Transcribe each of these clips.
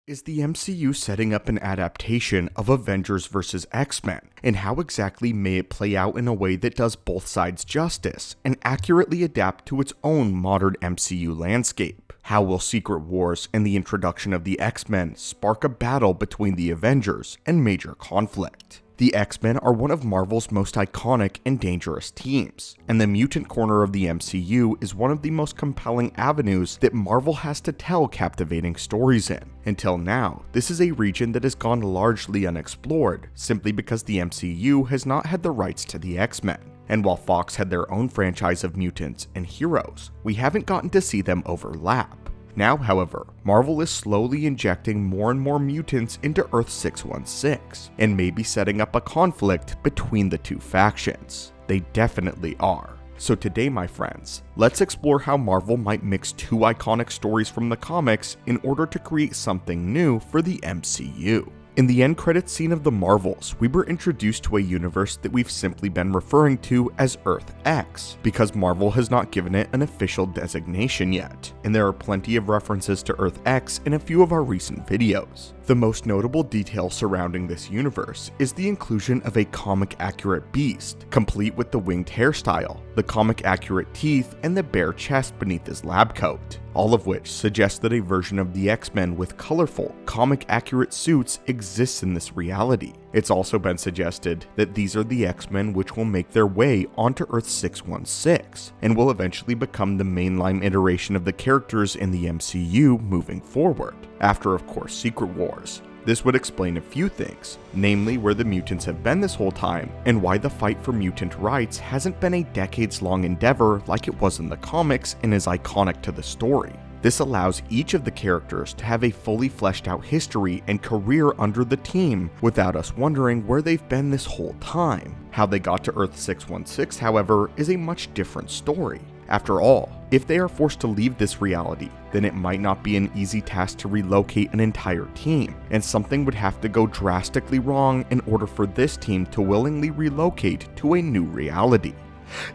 is the MCU setting up an adaptation of Avengers vs. X-Men, and how exactly may it play out in a way that does both sides justice and accurately adapt to its own modern MCU landscape? How will Secret Wars and the introduction of the X-Men spark a battle between the Avengers and major conflict? The X-Men are one of Marvel's most iconic and dangerous teams, and the mutant corner of the MCU is one of the most compelling avenues that Marvel has to tell captivating stories in. Until now, this is a region that has gone largely unexplored, simply because the MCU has not had the rights to the X-Men. And while Fox had their own franchise of mutants and heroes, we haven't gotten to see them overlap. Now, however, Marvel is slowly injecting more and more mutants into Earth-616, and may be setting up a conflict between the two factions. They definitely are. So today, my friends, let's explore how Marvel might mix two iconic stories from the comics in order to create something new for the MCU. In the end credits scene of the Marvels, we were introduced to a universe that we've simply been referring to as Earth X, because Marvel has not given it an official designation yet, and there are plenty of references to Earth X in a few of our recent videos. The most notable detail surrounding this universe is the inclusion of a comic-accurate beast, complete with the winged hairstyle, the comic-accurate teeth, and the bare chest beneath his lab coat, all of which suggests that a version of the X-Men with colorful, comic-accurate suits exists in this reality. It's also been suggested that these are the X-Men which will make their way onto Earth-616, and will eventually become the mainline iteration of the characters in the MCU moving forward, after of course Secret Wars. This would explain a few things, namely where the mutants have been this whole time, and why the fight for mutant rights hasn't been a decades-long endeavor like it was in the comics and is iconic to the story. This allows each of the characters to have a fully fleshed out history and career under the team without us wondering where they've been this whole time. How they got to Earth-616, however, is a much different story. After all, if they are forced to leave this reality, then it might not be an easy task to relocate an entire team, and something would have to go drastically wrong in order for this team to willingly relocate to a new reality.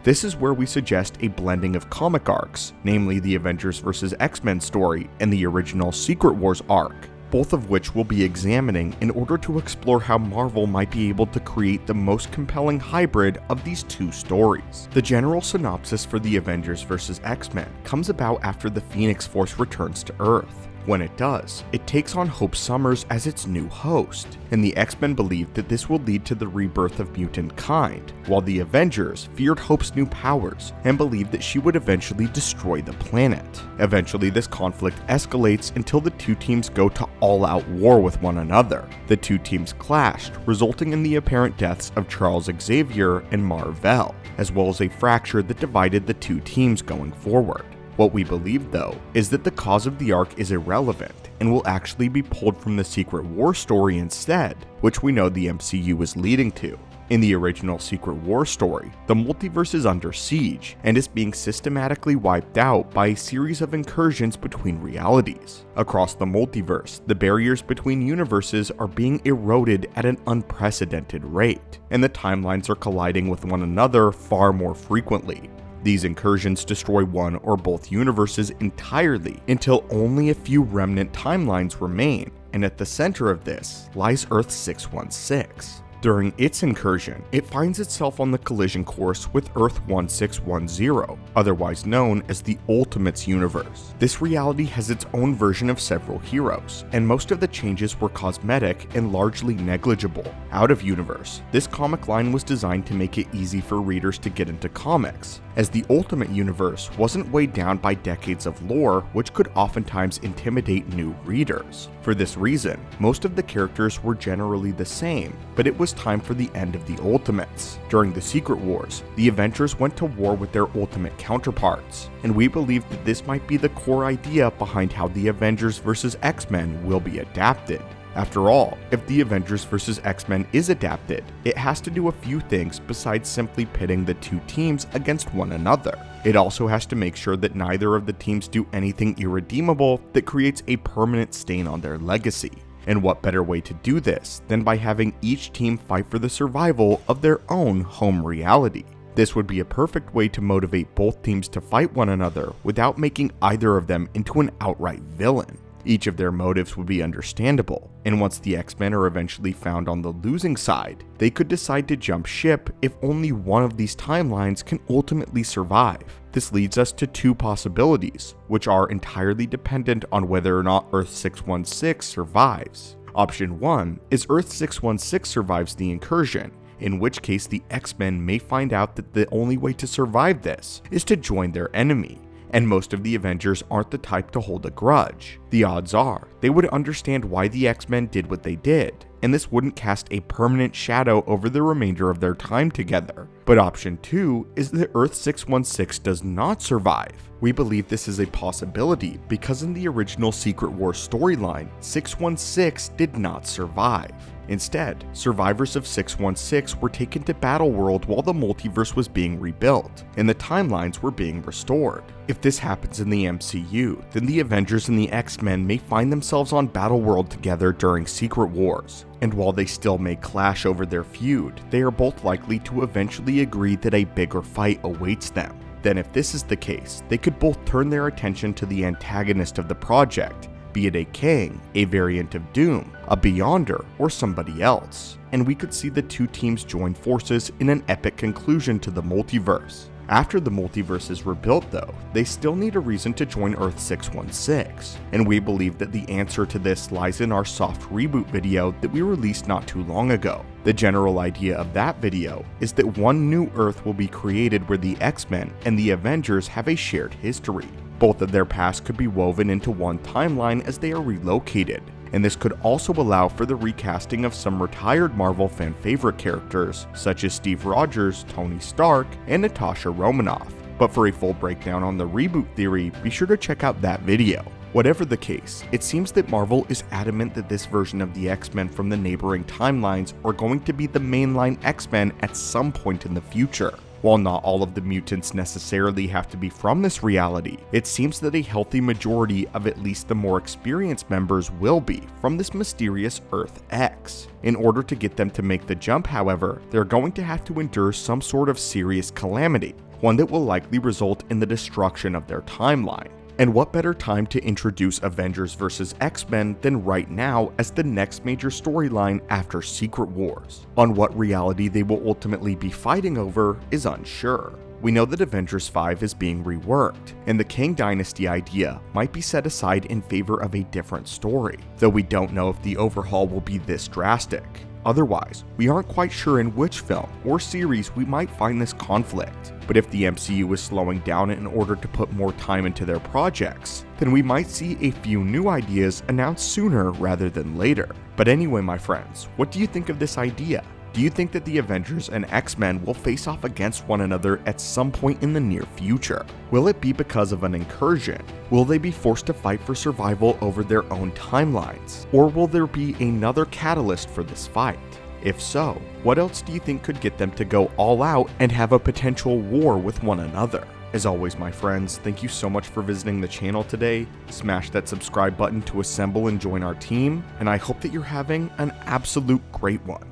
This is where we suggest a blending of comic arcs, namely the Avengers vs. X-Men story and the original Secret Wars arc, both of which we'll be examining in order to explore how Marvel might be able to create the most compelling hybrid of these two stories. The general synopsis for the Avengers vs. X-Men comes about after the Phoenix Force returns to Earth. When it does, it takes on Hope Summers as its new host, and the X-Men believed that this will lead to the rebirth of mutant kind, while the Avengers feared Hope's new powers and believed that she would eventually destroy the planet. Eventually, this conflict escalates until the two teams go to all-out war with one another. The two teams clashed, resulting in the apparent deaths of Charles Xavier and Mar-Vell, as well as a fracture that divided the two teams going forward. What we believe, though, is that the cause of the arc is irrelevant and will actually be pulled from the Secret War story instead, which we know the MCU is leading to. In the original Secret War story, the multiverse is under siege and is being systematically wiped out by a series of incursions between realities. Across the multiverse, the barriers between universes are being eroded at an unprecedented rate, and the timelines are colliding with one another far more frequently. These incursions destroy one or both universes entirely until only a few remnant timelines remain, and at the center of this lies Earth-616. During its incursion, it finds itself on the collision course with Earth-1610, otherwise known as the Ultimates universe. This reality has its own version of several heroes, and most of the changes were cosmetic and largely negligible. Out of universe, this comic line was designed to make it easy for readers to get into comics, as the Ultimate universe wasn't weighed down by decades of lore, which could oftentimes intimidate new readers. For this reason, most of the characters were generally the same, but it was time for the end of the Ultimates. During the Secret Wars, the Avengers went to war with their Ultimate counterparts, and we believe that this might be the core idea behind how the Avengers vs. X-Men will be adapted. After all, if the Avengers vs. X-Men is adapted, it has to do a few things besides simply pitting the two teams against one another. It also has to make sure that neither of the teams do anything irredeemable that creates a permanent stain on their legacy. And what better way to do this than by having each team fight for the survival of their own home reality? This would be a perfect way to motivate both teams to fight one another without making either of them into an outright villain. Each of their motives would be understandable, and once the X-Men are eventually found on the losing side, they could decide to jump ship if only one of these timelines can ultimately survive. This leads us to two possibilities, which are entirely dependent on whether or not Earth 616 survives. Option 1 is Earth 616 survives the incursion, in which case the X-Men may find out that the only way to survive this is to join their enemy, and most of the Avengers aren't the type to hold a grudge. The odds are, they would understand why the X-Men did what they did, and this wouldn't cast a permanent shadow over the remainder of their time together. But option 2 is that Earth 616 does not survive. We believe this is a possibility because in the original Secret Wars storyline, 616 did not survive. Instead, survivors of 616 were taken to Battleworld while the multiverse was being rebuilt, and the timelines were being restored. If this happens in the MCU, then the Avengers and the X-Men may find themselves on Battleworld together during Secret Wars, and while they still may clash over their feud, they are both likely to eventually agree that a bigger fight awaits them. Then if this is the case, they could both turn their attention to the antagonist of the project, be it a King, a variant of Doom, a Beyonder, or somebody else, and we could see the two teams join forces in an epic conclusion to the multiverse. After the multiverse is rebuilt though, they still need a reason to join Earth 616, and we believe that the answer to this lies in our soft reboot video that we released not too long ago. The general idea of that video is that one new Earth will be created where the X-Men and the Avengers have a shared history. Both of their pasts could be woven into one timeline as they are relocated, and this could also allow for the recasting of some retired Marvel fan favorite characters such as Steve Rogers, Tony Stark, and Natasha Romanoff. But for a full breakdown on the reboot theory, be sure to check out that video. Whatever the case, it seems that Marvel is adamant that this version of the X-Men from the neighboring timelines are going to be the mainline X-Men at some point in the future. While not all of the mutants necessarily have to be from this reality, it seems that a healthy majority of at least the more experienced members will be from this mysterious Earth X. In order to get them to make the jump, however, they're going to have to endure some sort of serious calamity, one that will likely result in the destruction of their timeline. And what better time to introduce Avengers vs. X-Men than right now as the next major storyline after Secret Wars? On what reality they will ultimately be fighting over is unsure. We know that Avengers 5 is being reworked, and the Kang Dynasty idea might be set aside in favor of a different story, though we don't know if the overhaul will be this drastic. Otherwise, we aren't quite sure in which film or series we might find this conflict. But if the MCU is slowing down in order to put more time into their projects, then we might see a few new ideas announced sooner rather than later. But anyway, my friends, what do you think of this idea? Do you think that the Avengers and X-Men will face off against one another at some point in the near future? Will it be because of an incursion? Will they be forced to fight for survival over their own timelines? Or will there be another catalyst for this fight? If so, what else do you think could get them to go all out and have a potential war with one another? As always, my friends, thank you so much for visiting the channel today. Smash that subscribe button to assemble and join our team, and I hope that you're having an absolute great one.